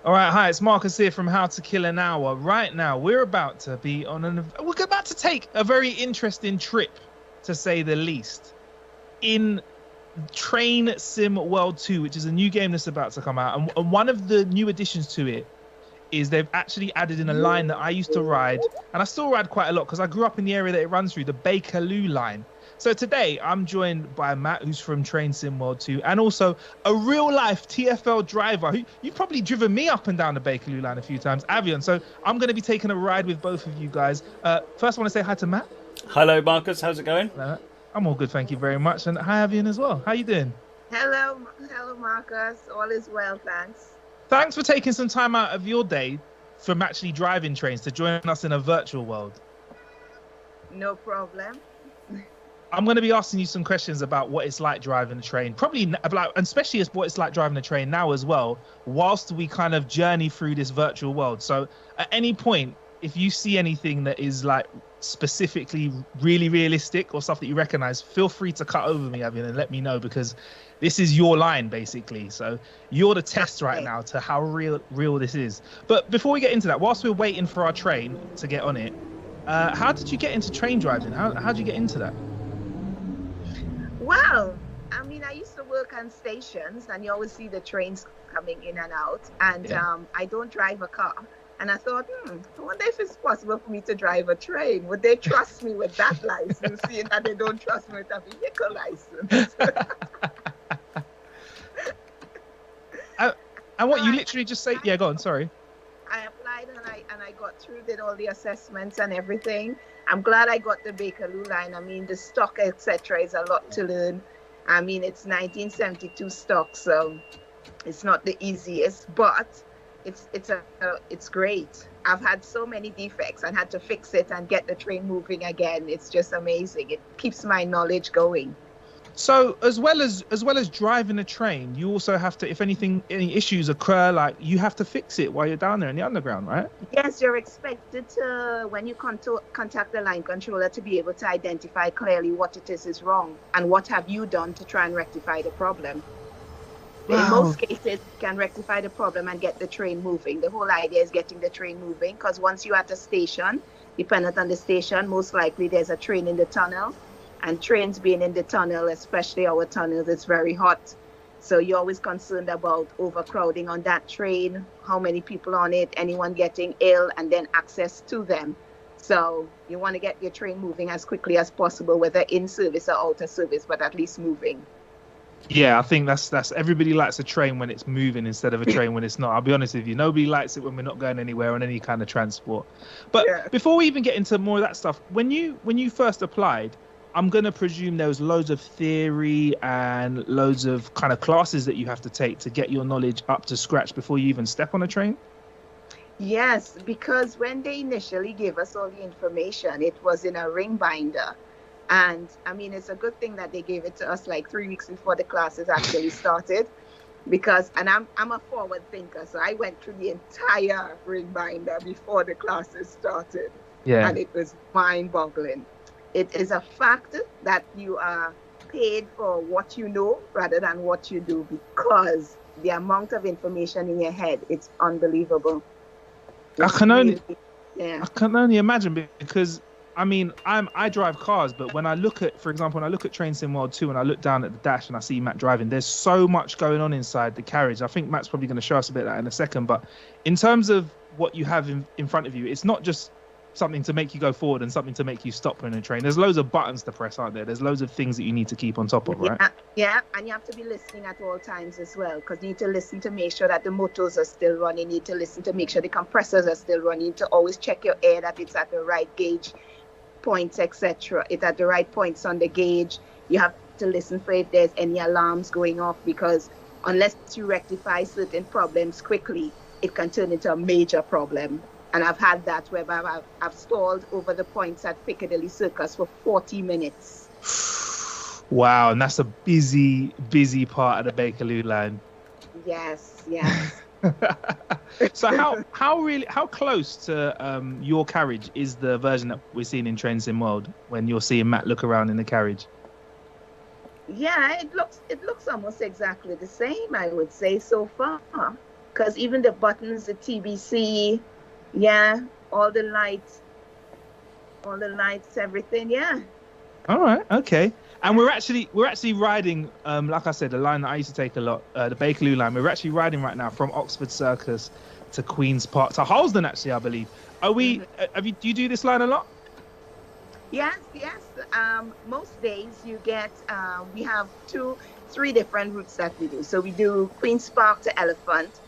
All right, hi, it's Marcus here from How to Kill an Hour. Right now, we're about to take a very interesting trip, to say the least, in Train Sim World 2, which is a new game that's about to come out. And one of the new additions to it is they've actually added in a line that I used to ride, and I still ride quite a lot because I grew up in the area that it runs through, the Bakerloo Line. So today I'm joined by Matt, who's from Train Sim World 2, and also a real life TfL driver who you've probably driven me up and down the Bakerloo Line a few times, Avion. So I'm going to be taking a ride with both of you guys. First, I want to say hi to Matt. Hello, Marcus. How's it going? I'm all good, thank you very much. And hi, Avion, as well. How you doing? Hello, Marcus. All is well, thanks. Thanks for taking some time out of your day from actually driving trains to join us in a virtual world. No problem. I'm going to be asking you some questions about what it's like driving a train, probably about, especially as what it's like driving a train now as well, whilst we kind of journey through this virtual world. So at any point, if you see anything that is like specifically really realistic or stuff that you recognize, feel free to cut over me, Avian, and let me know, because this is your line basically. So you're the test right now to how real this is. But before we get into that, whilst we're waiting for our train to get on it, how did you get into train driving? How did you get into that? Well, I mean, I used to work on stations, and you always see the trains coming in and out. And I don't drive a car. And I thought, I wonder if it's possible for me to drive a train. Would they trust me with that license, seeing that they don't trust me with a vehicle license? And what, you literally just say, yeah, go on, sorry. I applied and I got through, did all the assessments and everything. I'm glad I got the Bakerloo Line. I mean, the stock, etc., is a lot to learn. I mean, it's 1972 stock, so it's not the easiest, but it's great. I've had so many defects and had to fix it and get the train moving again. It's just amazing. It keeps my knowledge going. So as well as driving a train, you also have to, if any issues occur, like you have to fix it while you're down there in the underground, right? Yes, you're expected to, when you contact the line controller, to be able to identify clearly what it is wrong and what have you done to try and rectify the problem. Wow. In most cases, you can rectify the problem and get the train moving. The whole idea is getting the train moving, because once you're at a station, dependent on the station, most likely there's a train in the tunnel. And trains being in the tunnel, especially our tunnels, it's very hot. So you're always concerned about overcrowding on that train, how many people on it, anyone getting ill, and then access to them. So you want to get your train moving as quickly as possible, whether in service or out of service, but at least moving. Yeah, I think that's everybody likes a train when it's moving instead of a train when it's not. I'll be honest with you, nobody likes it when we're not going anywhere on any kind of transport. But before we even get into more of that stuff, when you first applied, I'm going to presume there was loads of theory and loads of kind of classes that you have to take to get your knowledge up to scratch before you even step on a train? Yes, because when they initially gave us all the information, it was in a ring binder. And I mean, it's a good thing that they gave it to us like 3 weeks before the classes actually started, because, and I'm a forward thinker, so I went through the entire ring binder before the classes started. Yeah. And it was mind-boggling. It is a fact that you are paid for what you know rather than what you do, because the amount of information in your head, it's unbelievable. I can only imagine, because I mean, I drive cars, but when I look at, for example, when I look at Train Sim World 2 and I look down at the dash and I see Matt driving, there's so much going on inside the carriage. I think Matt's probably going to show us a bit of that in a second, but in terms of what you have in front of you, it's not just something to make you go forward and something to make you stop in a train. There's loads of buttons to press, aren't there? There's loads of things that you need to keep on top of, right? Yeah, and you have to be listening at all times as well, because you need to listen to make sure that the motors are still running. You need to listen to make sure the compressors are still running. You need to always check your air, that it's at the right gauge points, etc. It's at the right points on the gauge. You have to listen for if there's any alarms going off, because unless you rectify certain problems quickly, it can turn into a major problem. And I've had that where I've stalled over the points at Piccadilly Circus for 40 minutes. Wow, and that's a busy part of the Bakerloo Line. Yes. So how close to your carriage is the version that we're seeing in Train Sim World when you're seeing Matt look around in the carriage? Yeah, it looks almost exactly the same, I would say, so far. because even the buttons, the TBC, yeah, all the lights, everything, yeah. All right, okay. And we're actually riding, like I said, the line that I used to take a lot, the Bakerloo line. We're actually riding right now from Oxford Circus to Queen's Park to Harlesden, actually, I believe. Are we? Do you do this line a lot? Yes. Most days you get, we have 3 different routes that we do. So we do Queen's Park to Elephant,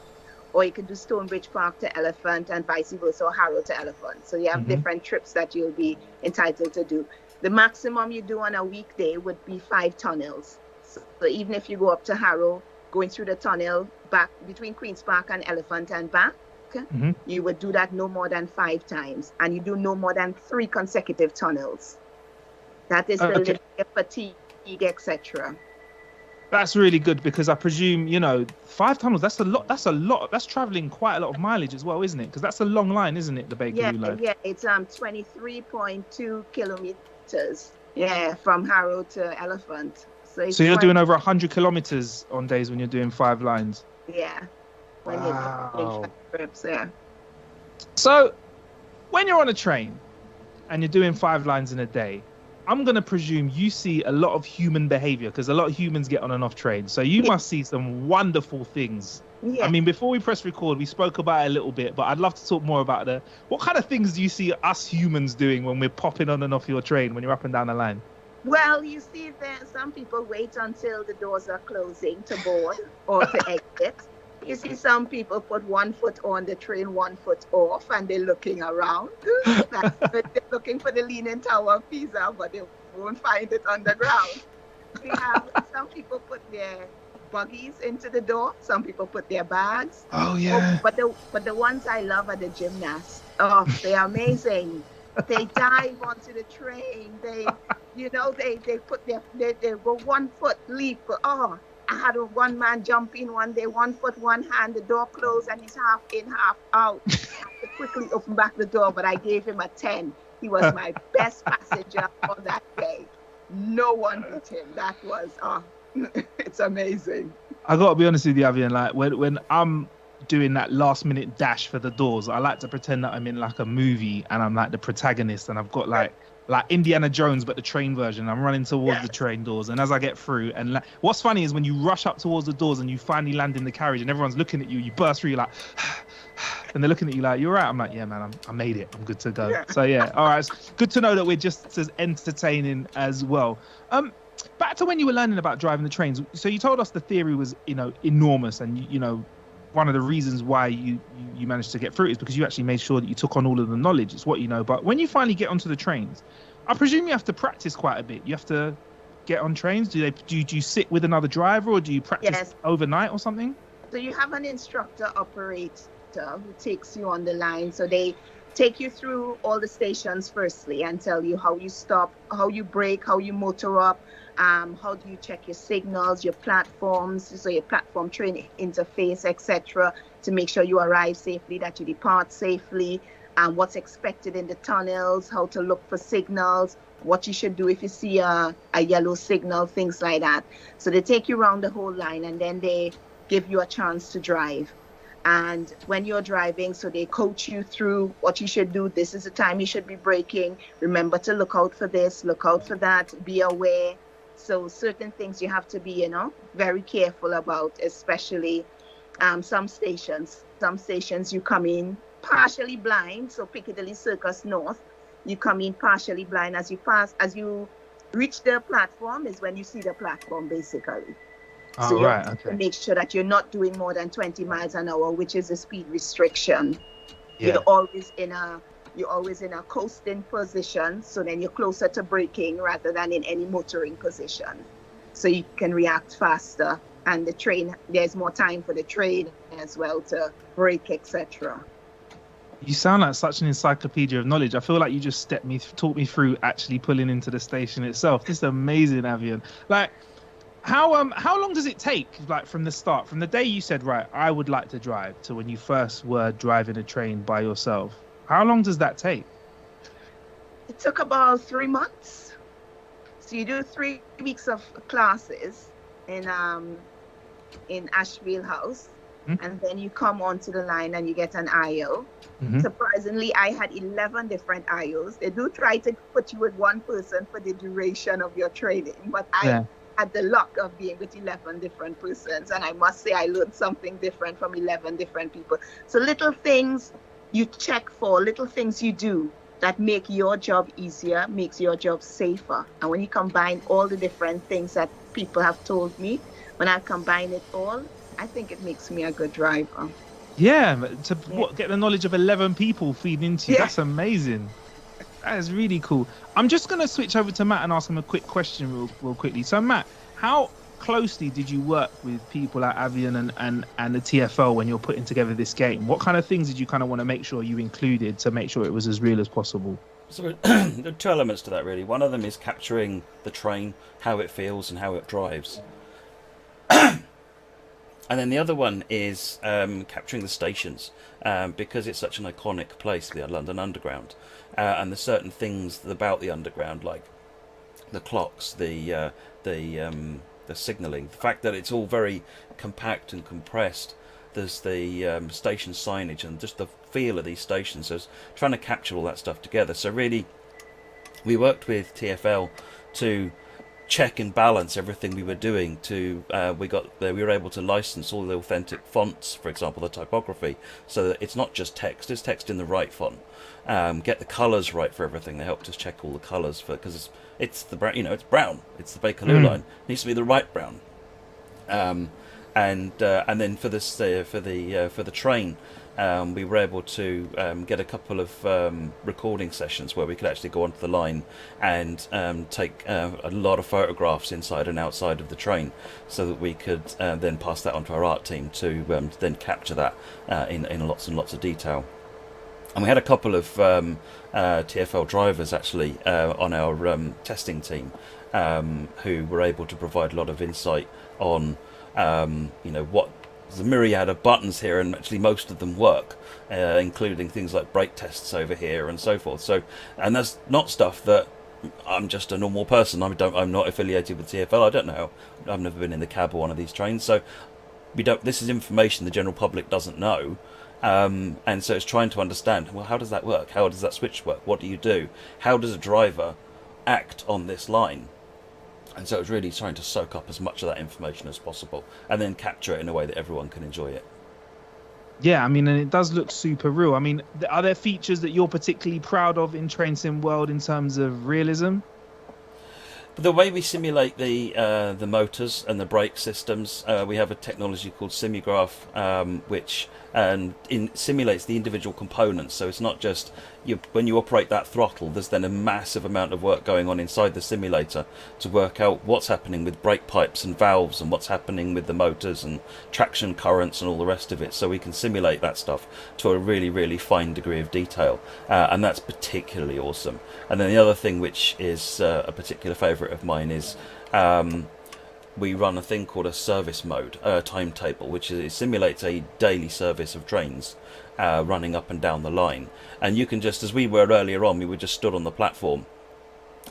or you can do Stonebridge Park to Elephant and vice versa, or Harrow to Elephant. So you have different trips that you'll be entitled to do. The maximum you do on a weekday would be 5 tunnels. So even if you go up to Harrow, going through the tunnel back between Queen's Park and Elephant and back, you would do that no more than 5 times, and you do no more than 3 consecutive tunnels. That is the limit of fatigue, etc. That's really good, because I presume 5 tunnels. That's a lot. That's traveling quite a lot of mileage as well, isn't it? Because that's a long line, isn't it? The Bakerloo line. Yeah. It's 23.2 kilometers. Yeah, from Harrow to Elephant. So you're doing over 100 kilometers on days when you're doing 5 lines. Yeah. When you're doing 5 trips, yeah. So when you're on a train and you're doing 5 lines in a day, I'm going to presume you see a lot of human behavior, because a lot of humans get on and off trains. So you must see some wonderful things. Yeah. I mean, before we press record, we spoke about it a little bit, but I'd love to talk more about what kind of things do you see us humans doing when we're popping on and off your train, when you're up and down the line? Well, you see that some people wait until the doors are closing to board or to exit. You see some people put 1 foot on the train, 1 foot off, and they're looking around. They're looking for the Leaning Tower of Pisa, but they won't find it on the ground. We have some people put their buggies into the door. Some people put their bags. Oh yeah. But the ones I love are the gymnasts. Oh, they're amazing. They dive onto the train. They put they go 1 foot leap. Oh, I had one man jump in one day, 1 foot, 1 hand, the door closed, and he's half in, half out. I had to quickly open back the door, but I gave him a 10. He was my best passenger on that day. No one beat him. That was, it's amazing. I got to be honest with you, Avion, like when I'm doing that last minute dash for the doors, I like to pretend that I'm in like a movie and I'm like the protagonist, and I've got like Indiana Jones, but the train version. I'm running towards the train doors, and as I get through, and what's funny is when you rush up towards the doors and you finally land in the carriage and everyone's looking at you, you burst through, you're like, and they're looking at you like, you're right. I'm like, yeah, man, I made it. I'm good to go. Yeah. So yeah, all right. It's good to know that we're just as entertaining as well. Back to when you were learning about driving the trains. So you told us the theory was, enormous, and one of the reasons why you managed to get through it is because you actually made sure that you took on all of the knowledge. It's what you know. But when you finally get onto the trains, I presume you have to practice quite a bit. You have to get on trains. Do you sit with another driver, or do you practice overnight or something? So you have an instructor operator who takes you on the line. So they take you through all the stations firstly and tell you how you stop, how you brake, how you motor up, how do you check your signals, your platforms, so your platform train interface, etc., to make sure you arrive safely, that you depart safely, and what's expected in the tunnels, how to look for signals, what you should do if you see a yellow signal, things like that. So they take you around the whole line, and then they give you a chance to drive. And when you're driving, so they coach you through what you should do. This is the time you should be braking. Remember to look out for this, look out for that, be aware. So certain things you have to be, very careful about, especially some stations. Some stations you come in partially blind. So Piccadilly Circus North, you come in partially blind. As you reach the platform is when you see the platform, basically. So you have to make sure that you're not doing more than 20 miles an hour, which is a speed restriction. Yeah. You're always in a coasting position, so then you're closer to braking rather than in any motoring position. So you can react faster, and the train, there's more time for the train as well to brake, etc. You sound like such an encyclopedia of knowledge. I feel like you just taught me through actually pulling into the station itself. This is amazing, Avion. Like, how long does it take, like from the start, from the day you said, right, I would like to drive, to when you first were driving a train by yourself? How long does that take? It took about 3 months. So you do 3 weeks of classes in Ashfield House, and then you come onto the line and you get an aisle. Surprisingly, I had 11 different aisles. They do try to put you with one person for the duration of your training, but I had the luck of being with 11 different persons, and I must say I learned something different from 11 different people. So little things you check for, little things you do that make your job easier, makes your job safer. And when you combine all the different things that people have told me, when I combine it all, I think it makes me a good driver. Yeah, get the knowledge of 11 people feeding into you. That's amazing. That is really cool. I'm just going to switch over to Matt and ask him a quick question real quickly. So, Matt, how closely did you work with people at Avion and the TfL when you're putting together this game? What kind of things did you kind of want to make sure you included to make sure it was as real as possible? So there are two elements to that, really. One of them is capturing the train, how it feels and how it drives. And then the other one is capturing the stations, because it's such an iconic place, the London Underground, and there's certain things about the Underground, like the clocks, the signalling, the fact that it's all very compact and compressed. There's the station signage and just the feel of these stations. So it's trying to capture all that stuff together. So really, we worked with TfL to check and balance everything we were doing. We were able to license all the authentic fonts, for example, the typography, so that it's not just text; it's text in the right font. Get the colours right for everything. They helped us check all the colours because it's the brown. It's brown. It's the Bakerloo Line. It needs to be the right brown. And then for the train, we were able to get a couple of recording sessions where we could actually go onto the line and take a lot of photographs inside and outside of the train, so that we could then pass that on to our art team to then capture that in lots and lots of detail. And we had a couple of TfL drivers actually on our testing team who were able to provide a lot of insight on what the myriad of buttons here, and actually most of them work, including things like brake tests over here and so forth. So, and that's not stuff that I'm just a normal person. I'm not affiliated with TfL. I don't know. I've never been in the cab of one of these trains, so this is information the general public doesn't know. And so it's trying to understand, well, how does that work? How does that switch work? What do you do? How does a driver act on this line? And so it's really trying to soak up as much of that information as possible and then capture it in a way that everyone can enjoy it. Yeah, I mean, and it does look super real. I mean, are there features that you're particularly proud of in Train Sim World in terms of realism? The way we simulate the motors and the brake systems, we have a technology called Simulgraph, which simulates the individual components. So it's not just when you operate that throttle, there's then a massive amount of work going on inside the simulator to work out what's happening with brake pipes and valves, and what's happening with the motors and traction currents and all the rest of it. So we can simulate that stuff to a really, really fine degree of detail, and that's particularly awesome. And then the other thing, which is a particular favourite of mine, is we run a thing called a service mode timetable, which simulates a daily service of trains running up and down the line. And you can just, as we were earlier on, we were just stood on the platform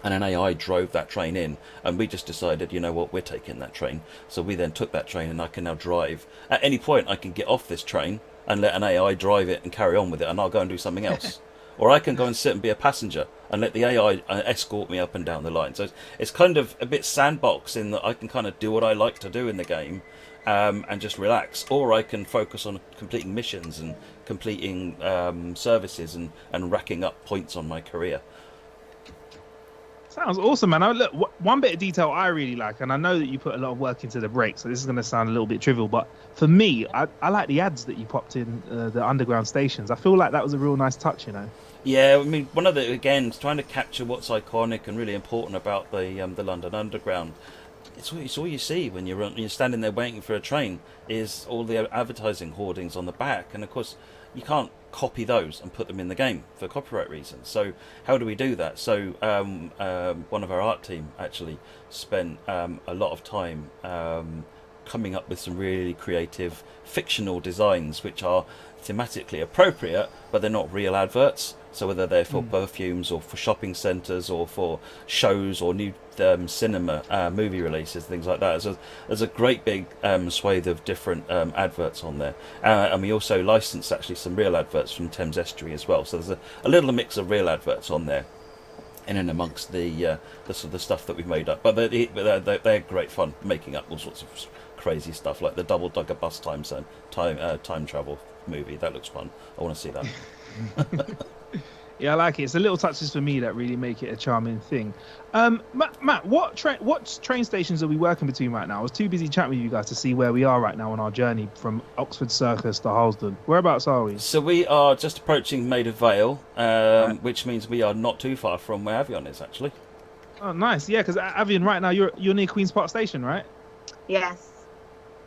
and an AI drove that train in, and we just decided, you know what, we're taking that train. So we then took that train, and I can now drive. At any point I can get off this train and let an AI drive it and carry on with it, and I'll go and do something else. Or I can go and sit and be a passenger and let the AI escort me up and down the line. So it's kind of a bit sandbox in that I can kind of do what I like to do in the game and just relax. Or I can focus on completing missions and completing services and racking up points on my career. Sounds awesome, man. Look, one bit of detail I really like, and I know that you put a lot of work into the brakes, so this is going to sound a little bit trivial, but for me, I like the ads that you popped in the underground stations. I feel like that was a real nice touch, you know. Yeah, I mean, one of the, again, trying to capture what's iconic and really important about the London Underground. It's all you see when you're standing there waiting for a train is all the advertising hoardings on the back, and of course you can't copy those and put them in the game for copyright reasons. So how do we do that? So one of our art team actually spent a lot of time coming up with some really creative fictional designs which are thematically appropriate, but they're not real adverts. So whether they're for perfumes or for shopping centres or for shows or new cinema movie releases, things like that. So there's a great big swathe of different adverts on there. And we also licensed actually some real adverts from Thames Estuary as well. So there's a little mix of real adverts on there in and amongst the sort of stuff that we've made up. But they're great fun, making up all sorts of crazy stuff, like the double Duggar bus time travel movie. That looks fun. I want to see that. Yeah, I like it. It's the little touches for me that really make it a charming thing. Matt, what train stations are we working between right now? I was too busy chatting with you guys to see where we are right now on our journey from Oxford Circus to Harlesden. Whereabouts are we? So we are just approaching Maida Vale, which means we are not too far from where Avion is, actually. Oh, nice. Yeah, because Avion right now, you're near Queen's Park Station, right? Yes.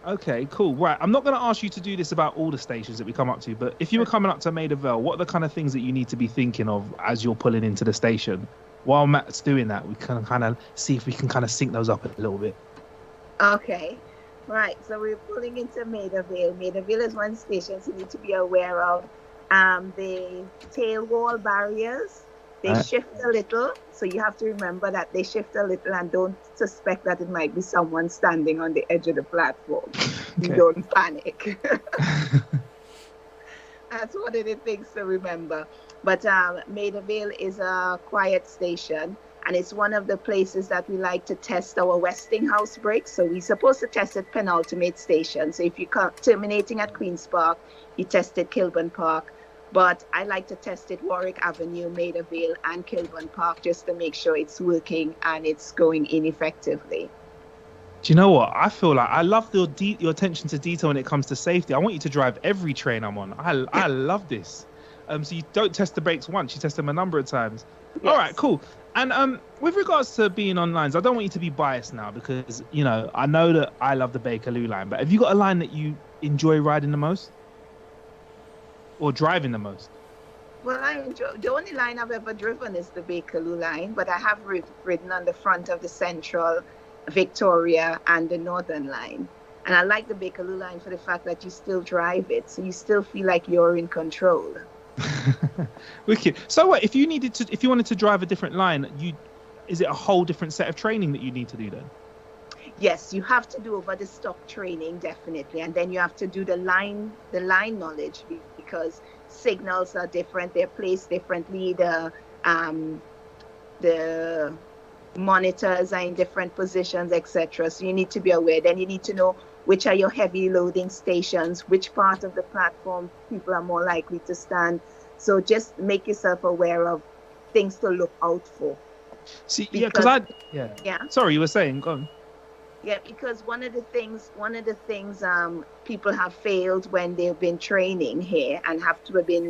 Okay, cool. Right, I'm not going to ask you to do this about all the stations that we come up to, but if you were coming up to Maida Vale, what are the kind of things that you need to be thinking of as you're pulling into the station? While Matt's doing that, we can kind of see if we can kind of sync those up a little bit. Okay. Right, so we're pulling into Maida Vale. Maida Vale is one station, so you need to be aware of the tail wall barriers. They shift a little, so you have to remember that they shift a little and don't suspect that it might be someone standing on the edge of the platform. Okay. Don't panic. That's one of the things to remember. But Maida Vale is a quiet station, and it's one of the places that we like to test our Westinghouse brakes. So we're supposed to test at penultimate station. So if you're terminating at Queen's Park, you test at Kilburn Park. But I like to test it Warwick Avenue, Maida Vale, and Kilburn Park just to make sure it's working and it's going in effectively. Do you know what? I feel like I love your attention to detail when it comes to safety. I want you to drive every train I'm on. I love this. So you don't test the brakes once, you test them a number of times. Yes. All right, cool. And with regards to being on lines, I don't want you to be biased now because, you know, I know that I love the Bakerloo line, but have you got a line that you enjoy riding the most? Or driving the most? Well, I enjoy, the only line I've ever driven is the Bakerloo line, but I have ridden on the front of the Central, Victoria, and the Northern line. And I like the Bakerloo line for the fact that you still drive it, so you still feel like you're in control. Wicked. So what, if you wanted to drive a different line, is it a whole different set of training that you need to do then? Yes, you have to do over the stock training, definitely. And then you have to do the line knowledge because signals are different. They're placed differently. The monitors are in different positions, etc. So you need to be aware. Then you need to know which are your heavy loading stations, which part of the platform people are more likely to stand. So just make yourself aware of things to look out for. See, Sorry, you were saying, go on. Yeah, because one of the things people have failed when they've been training here and have to be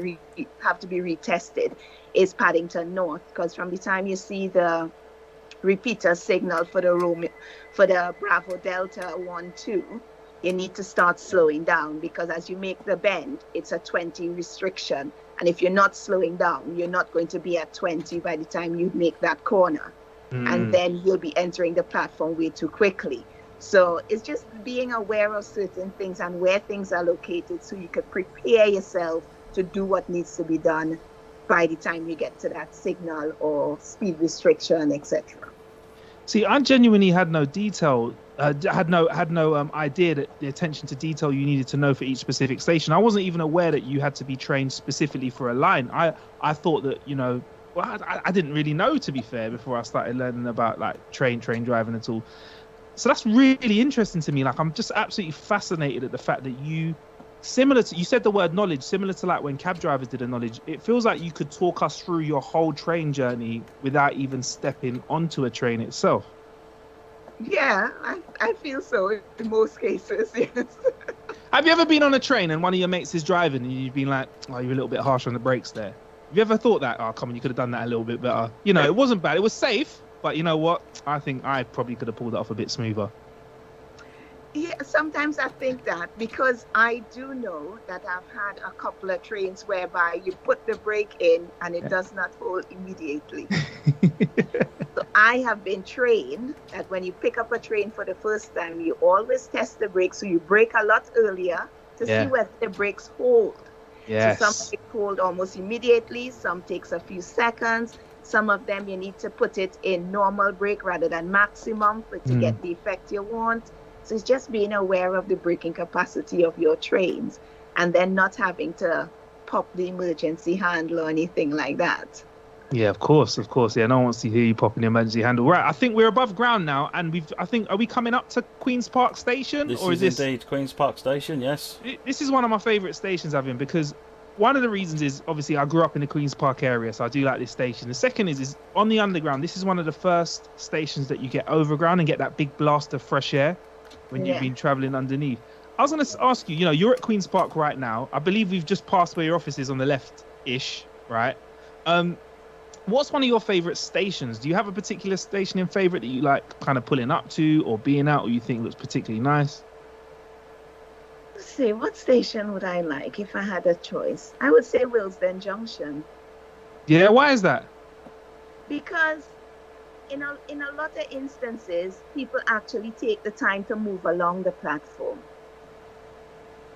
retested is Paddington North, because from the time you see the repeater signal for the Bravo Delta 1-2, you need to start slowing down, because as you make the bend, it's a 20 restriction, and if you're not slowing down, you're not going to be at 20 by the time you make that corner. And then you'll be entering the platform way too quickly. So it's just being aware of certain things and where things are located so you can prepare yourself to do what needs to be done by the time you get to that signal or speed restriction, etc. See, I genuinely had no detail, had no idea that the attention to detail you needed to know for each specific station. I wasn't even aware that you had to be trained specifically for a line. I thought that, you know, well, I didn't really know, to be fair, before I started learning about like train driving at all. So that's really interesting to me. Like, I'm just absolutely fascinated at the fact that you said the word knowledge, similar to like when cab drivers did a knowledge. It feels like you could talk us through your whole train journey without even stepping onto a train itself. Yeah, I feel so in most cases, yes. Have you ever been on a train and one of your mates is driving and you've been like, oh, you're a little bit harsh on the brakes there? Have you ever thought that, oh, come on, you could have done that a little bit better? You know, it wasn't bad. It was safe. But you know what? I think I probably could have pulled it off a bit smoother. Yeah, sometimes I think that, because I do know that I've had a couple of trains whereby you put the brake in and it does not hold immediately. So I have been trained that when you pick up a train for the first time, you always test the brakes. So you brake a lot earlier to see whether the brakes hold. Yes. So some brakes hold almost immediately. Some takes a few seconds. Some of them you need to put it in normal brake rather than maximum to get the effect you want. So it's just being aware of the braking capacity of your trains and then not having to pop the emergency handle or anything like that. Yeah, of course. Yeah, no one wants to hear you popping the emergency handle. Right, I think we're above ground now, and are we coming up to Queen's Park Station? This or is indeed Queen's Park Station, yes. This is one of my favourite stations, Avion, because one of the reasons is, obviously, I grew up in the Queen's Park area, so I do like this station. The second is on the underground, this is one of the first stations that you get overground and get that big blast of fresh air when you've been travelling underneath. I was going to ask you, you're at Queen's Park right now. I believe we've just passed where your office is on the left-ish, right? What's one of your favourite stations? Do you have a particular station in favourite that you like kind of pulling up to or being at, or you think looks particularly nice? Let's see, what station would I like if I had a choice? I would say Willesden Junction. Yeah, why is that? Because in a lot of instances, people actually take the time to move along the platform.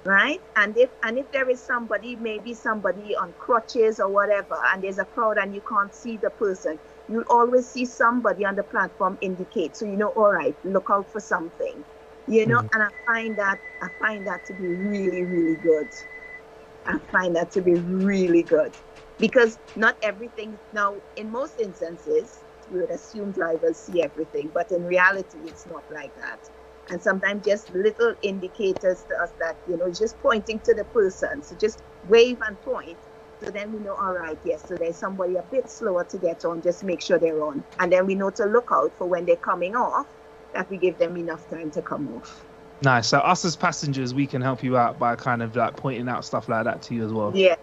Right? And if there is somebody, maybe somebody on crutches or whatever, and there's a crowd and you can't see the person, you'll always see somebody on the platform indicate. So all right, look out for something. And I find that to be really, really good. I find that to be really good. Because not everything, now in most instances, we would assume drivers see everything, but in reality, it's not like that. And sometimes just little indicators to us that, just pointing to the person. So just wave and point. So then we know, all right, yes, so there's somebody a bit slower to get on, just make sure they're on. And then we know to look out for when they're coming off, that we give them enough time to come off. Nice. So us as passengers, we can help you out by kind of like pointing out stuff like that to you as well. Yeah.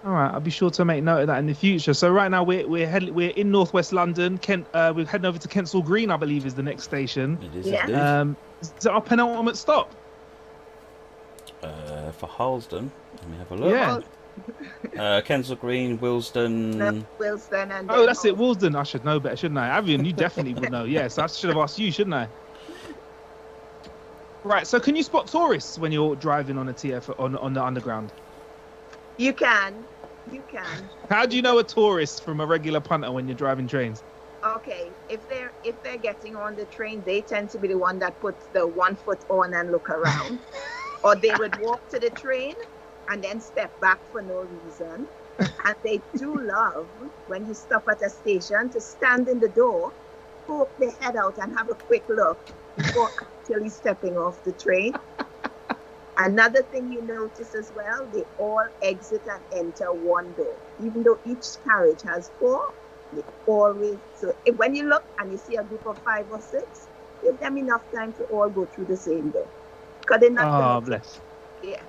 All right, I'll be sure to make note of that in the future. So right now we're in northwest London. We're heading over to Kensal Green, I believe, is the next station. It is indeed. Is it our penultimate stop? For Harlesden, let me have a look. Yeah. Kensal Green, Willesden. No, Willesden and that's it, Willesden. I should know better, shouldn't I? Avion, you definitely would know. Yes, I should have asked you, shouldn't I? Right. So can you spot tourists when you're driving on a TfL on the underground? You can. How do you know a tourist from a regular punter when you're driving trains? Okay, if they're getting on the train, they tend to be the one that puts the 1 foot on and look around. Or they would walk to the train and then step back for no reason. And they do love, when you stop at a station, to stand in the door, poke their head out and have a quick look before actually stepping off the train. Another thing you notice as well, they all exit and enter one door. Even though each carriage has 4, they always, when you look and you see a group of 5 or 6, give them enough time to all go through the same door. Because they're not bless. Yeah.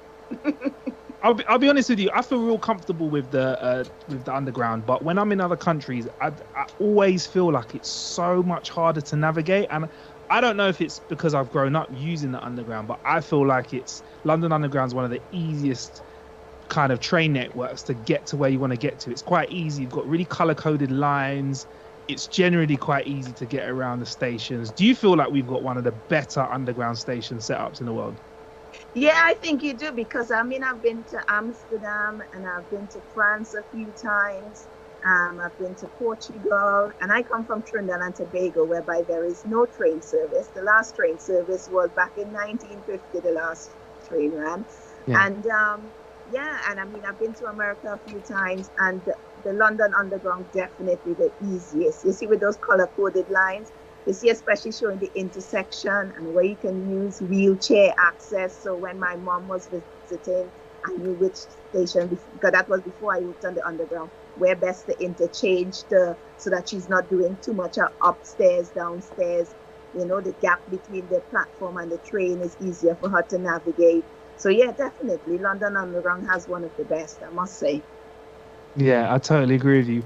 I'll be honest with you. I feel real comfortable with the underground, but when I'm in other countries, I always feel like it's so much harder to navigate. And I don't know if it's because I've grown up using the underground, but I feel like London Underground is one of the easiest kind of train networks to get to where you want to get to. It's quite easy. You've got really color-coded lines. It's generally quite easy to get around the stations. Do you feel like we've got one of the better underground station setups in the world? Yeah, I think you do, because I've been to Amsterdam and I've been to France a few times. I've been to Portugal, and I come from Trinidad and Tobago, whereby there is no train service. The last train service was back in 1950, the last train ran. Yeah. And I've been to America a few times, and the London Underground definitely the easiest. You see with those color-coded lines, you see especially showing the intersection and where you can use wheelchair access. So when my mom was visiting, I knew which station, because that was before I worked on the Underground, where best to interchange so that she's not doing too much upstairs, downstairs. The gap between the platform and the train is easier for her to navigate. So yeah, definitely London Underground has one of the best, I must say. Yeah, I totally agree with you.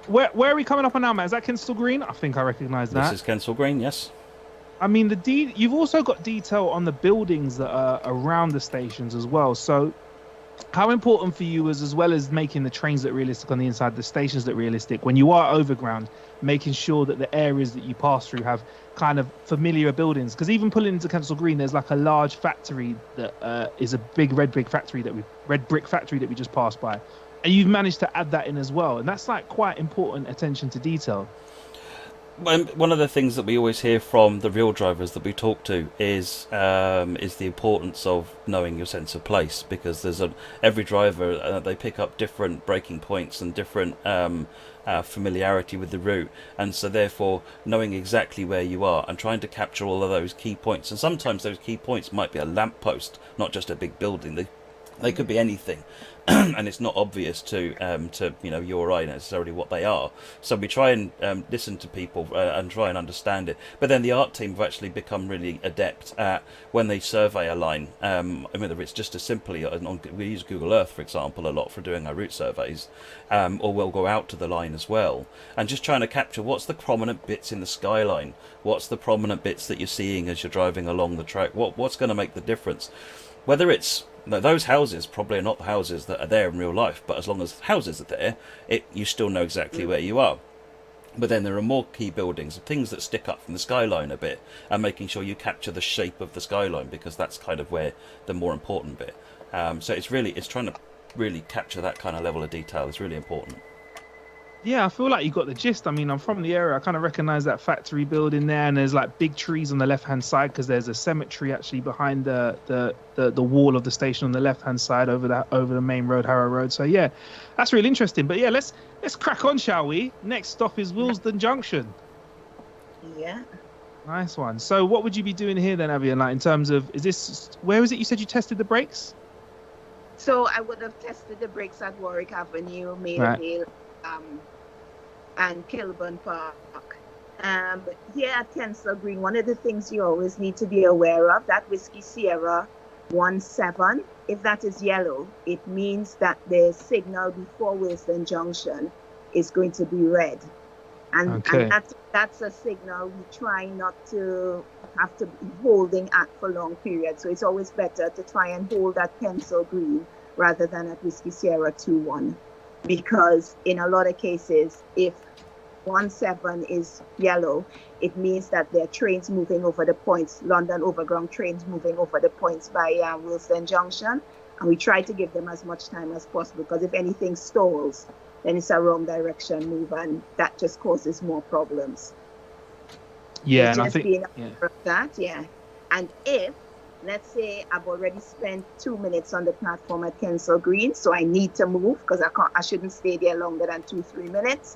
Where are we coming up on now, man? Is that Kensal Green? I think I recognise that. This is Kensal Green, yes. I mean, you've also got detail on the buildings that are around the stations as well. So how important for you was, as well as making the trains look realistic on the inside, the stations look realistic, when you are overground, making sure that the areas that you pass through have kind of familiar buildings? Because even pulling into Kensal Green, there's like a large factory that is a big red brick factory that we just passed by, and you've managed to add that in as well, and that's like quite important attention to detail. One of the things that we always hear from the real drivers that we talk to is the importance of knowing your sense of place, because every driver they pick up different braking points and different familiarity with the route, and so therefore knowing exactly where you are and trying to capture all of those key points. And sometimes those key points might be a lamppost, not just a big building. They could be anything. And it's not obvious to you or I necessarily what they are. So we try and listen to people and try and understand it. But then the art team have actually become really adept at, when they survey a line, whether it's just as simply we use Google Earth, for example, a lot for doing our route surveys, or we'll go out to the line as well, and just trying to capture what's the prominent bits in the skyline, what's the prominent bits that you're seeing as you're driving along the track, what's going to make the difference. Whether it's those houses probably are not the houses that are there in real life, but as long as houses are there, you still know exactly where you are. But then there are more key buildings, things that stick up from the skyline a bit, and making sure you capture the shape of the skyline, because that's kind of where the more important bit. So it's trying to really capture that kind of level of detail is really important. Yeah, I feel like you got the gist. I mean, I'm from the area. I kind of recognize that factory building there, and there's like big trees on the left-hand side because there's a cemetery actually behind the wall of the station on the left-hand side over the main road, Harrow Road. So yeah, that's really interesting. But yeah, let's crack on, shall we? Next stop is Willesden Junction. Yeah. Nice one. So what would you be doing here then, Avion? Like, in terms of, where is it you said you tested the brakes? So I would have tested the brakes at Warwick Avenue, Maidvale, and Kilburn Park. Here at Kensal Green, one of the things you always need to be aware of, that Whiskey Sierra 17, if that is yellow, it means that the signal before Willesden Junction is going to be red. And that's a signal we try not to have to be holding at for long periods. So it's always better to try and hold at Kensal Green rather than at Whiskey Sierra 21. Because in a lot of cases, if 17 is yellow, it means that there are trains moving over the points, London Overground trains moving over the points by Willesden Junction. And we try to give them as much time as possible, because if anything stalls, then it's a wrong direction move, and that just causes more problems. Yeah, and I think being aware of that, yeah. And if, let's say I've already spent 2 minutes on the platform at Kensal Green, so I need to move because I shouldn't stay there longer than 2-3 minutes,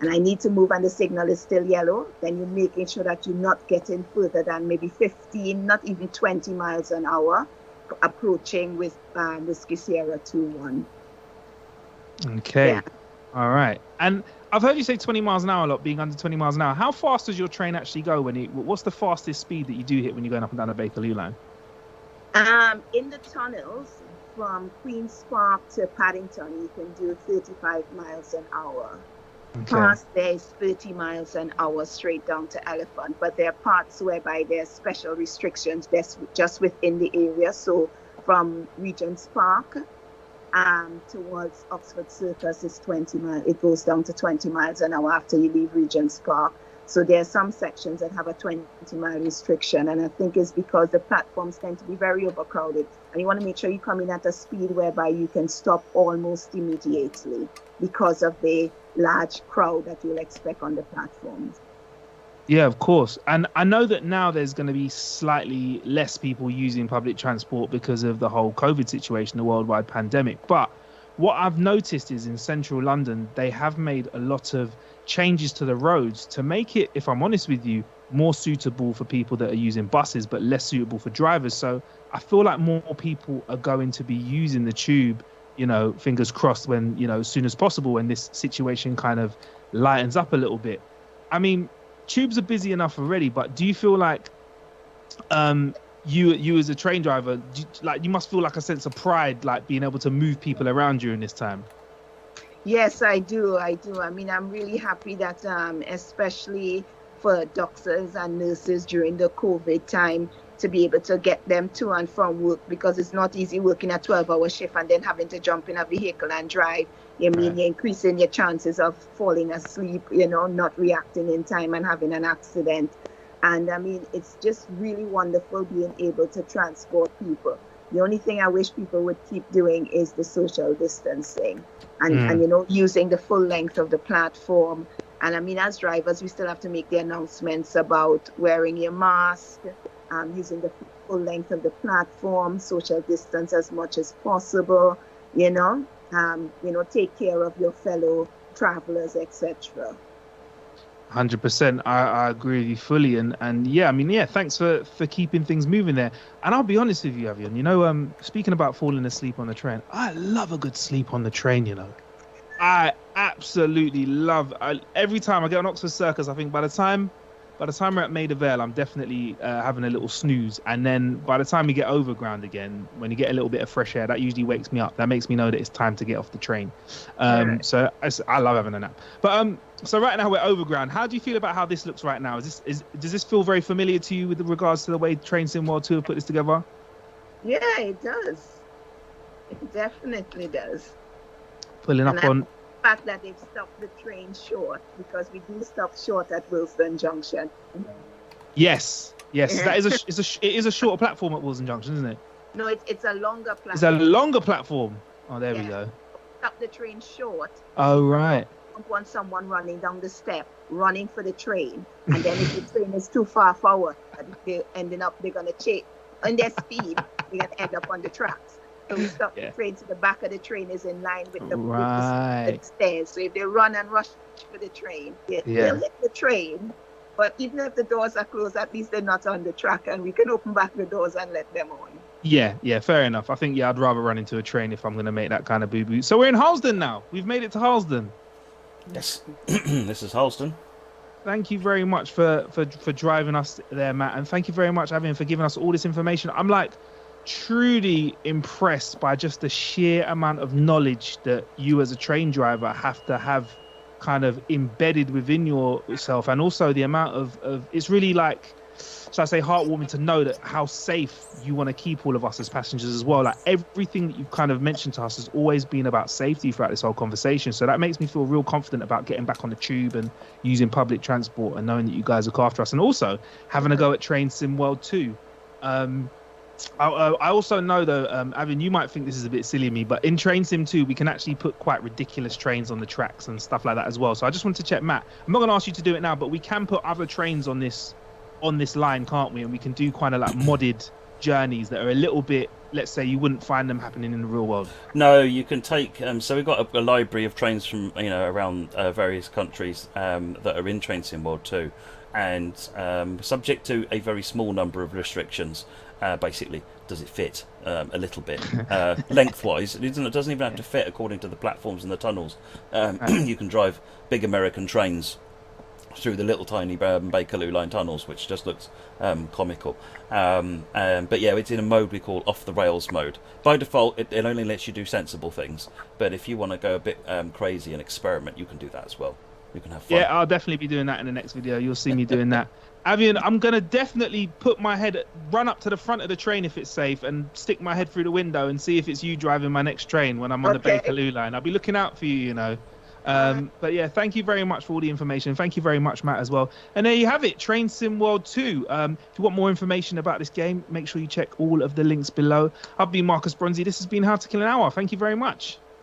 and I need to move and the signal is still yellow, then you're making sure that you're not getting further than maybe 15, not even 20 miles an hour, approaching with Whiskey Sierra 21. Okay. Yeah. All right. And I've heard you say 20 miles an hour a lot, being under 20 miles an hour. How fast does your train actually go what's the fastest speed that you do hit when you're going up and down the Bakerloo Line? In the tunnels from Queen's Park to Paddington, you can do 35 miles an hour. Okay. Past there is 30 miles an hour straight down to Elephant, but there are parts whereby there are special restrictions that's just within the area. So from Regent's Park towards Oxford Circus is 20 miles. It goes down to 20 miles an hour after you leave Regent's Park. So there are some sections that have a 20-mile restriction, and I think it's because the platforms tend to be very overcrowded, and you want to make sure you come in at a speed whereby you can stop almost immediately because of the large crowd that you'll expect on the platforms. Yeah, of course. And I know that now there's going to be slightly less people using public transport because of the whole COVID situation, the worldwide pandemic. But what I've noticed is in central London, they have made a lot of changes to the roads to make it, if I'm honest with you, more suitable for people that are using buses, but less suitable for drivers. So I feel like more people are going to be using the tube, fingers crossed, when, as soon as possible, when this situation kind of lightens up a little bit. I mean, tubes are busy enough already, but do you feel like you as a train driver, you must feel like a sense of pride, like being able to move people around during this time? Yes, I do. I mean, I'm really happy that especially for doctors and nurses during the COVID time, to be able to get them to and from work, because it's not easy working a 12-hour shift and then having to jump in a vehicle and drive. You're increasing your chances of falling asleep, not reacting in time and having an accident. And I mean, it's just really wonderful being able to transport people. The only thing I wish people would keep doing is the social distancing and using the full length of the platform. And I mean, as drivers, we still have to make the announcements about wearing your mask, using the full length of the platform, social distance as much as possible, take care of your fellow travelers, etc. 100%. I agree with you fully. And yeah, I mean, yeah, thanks for keeping things moving there. And I'll be honest with you, Avion, speaking about falling asleep on the train, I love a good sleep on the train, I absolutely love every time I get on Oxford Circus. I think by the time we're at Maida Vale, I'm definitely having a little snooze, and then by the time we get overground again, when you get a little bit of fresh air, that usually wakes me up. That makes me know that it's time to get off the train. So I love having a nap. But so right now we're overground. How do you feel about how this looks right now? Does this feel very familiar to you with regards to the way Train Sim World 2 have put this together? Yeah, it does. It definitely does. Pulling up on the fact that they've stopped the train short, because we do stop short at Wilson Junction. Yes, that it is a shorter platform at Wilson Junction, isn't it? No, it's a longer platform. It's a longer platform. Oh, there we go. Stop the train short. Oh, right. Don't want someone running down the step, running for the train, and then if the train is too far forward, they're gonna chase on their speed. They're gonna end up on the tracks. So we stop the train, so the back of the train is in line with the stairs. So if they run and rush for the train, they'll hit the train. But even if the doors are closed, at least they're not on the track, and we can open back the doors and let them on. Yeah, fair enough. I think, I'd rather run into a train if I'm going to make that kind of boo-boo. So we're in Harlesden now. We've made it to Harlesden. Yes, this is Harlesden. Thank you very much for driving us there, Matt. And thank you very much, Avion, for giving us all this information. I'm truly impressed by just the sheer amount of knowledge that you as a train driver have to have kind of embedded within yourself, and also the amount of it's really so I say heartwarming to know that how safe you want to keep all of us as passengers as well. Everything that you've kind of mentioned to us has always been about safety throughout this whole conversation. So that makes me feel real confident about getting back on the tube and using public transport, and knowing that you guys look after us, and also having a go at Train Sim World 2. I also know, though, Avion, you might think this is a bit silly of me, but in Train Sim 2, we can actually put quite ridiculous trains on the tracks and stuff like that as well. So I just wanted to check, Matt. I'm not going to ask you to do it now, but we can put other trains on this line, can't we? And we can do kind of modded journeys that are a little bit, let's say, you wouldn't find them happening in the real world. No, you can take. So we've got a library of trains from around various countries that are in Train Sim World 2, and subject to a very small number of restrictions. Basically, does it fit a little bit lengthwise? It doesn't even have to fit according to the platforms and the tunnels. You can drive big American trains through the little tiny Bakerloo Line tunnels, which just looks comical. But yeah, it's in a mode we call off the rails mode. By default, it only lets you do sensible things. But if you want to go a bit crazy and experiment, you can do that as well. You can have fun. Yeah, I'll definitely be doing that in the next video. You'll see me doing that. Avion, I'm going to definitely run up to the front of the train if it's safe, and stick my head through the window and see if it's you driving my next train when I'm on the Bakerloo Line. I'll be looking out for you, But yeah, thank you very much for all the information. Thank you very much, Matt, as well. And there you have it, Train Sim World 2. If you want more information about this game, make sure you check all of the links below. I've been Marcus Bronzy. This has been How to Kill an Hour. Thank you very much.